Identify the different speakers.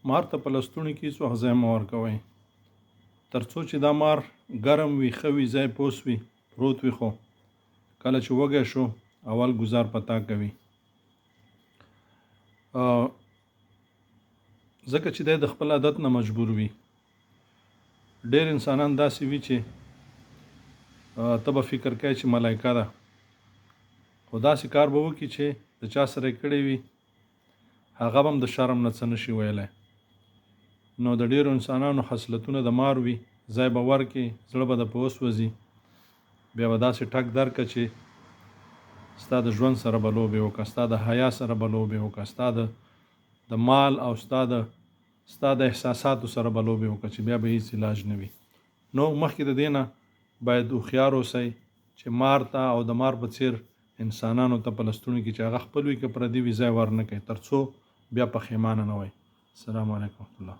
Speaker 1: مار ته په لستوڼي کې هېڅ وخت ځای مه ورکوئ تر څو چې دا مار ګرم وي ښه وي ځای پوس وي پروت وي خو کله چې وږی شو اول ګزار په تا کوي ځکه چې دی د خپل عادت نه مجبور وي ډېر انسانان داسې وي چې ته به فکر کوې چې ملایکه ده خو داسې کار به وکړي چې د چا سره یې کړی وي هغه به هم د شرم نه څه نشي ویلی نو د ډېرو انسانانو خصلتونه د مار وي ځای به ورکړي زړه به د په وسوځي بیا به داسې ټک درکړه چې ستا د ژوند سره به لوبې وکړه ستا د حیا سره به لوبې وکړه ستا د مال او ستا د احساساتو سره به لوبې وکړه چې بیا به هیڅ علاج نه وي نو مخکې د دې نه باید هوښیار اوسئ چې مار ته او د مار په څیر انسانانو ته په لستوڼي کې چې هغه خپل وي که پردي وي ځای ور نه کوي تر څو بیا پښیمانه نه وئ السلام علیکم ورحمة الله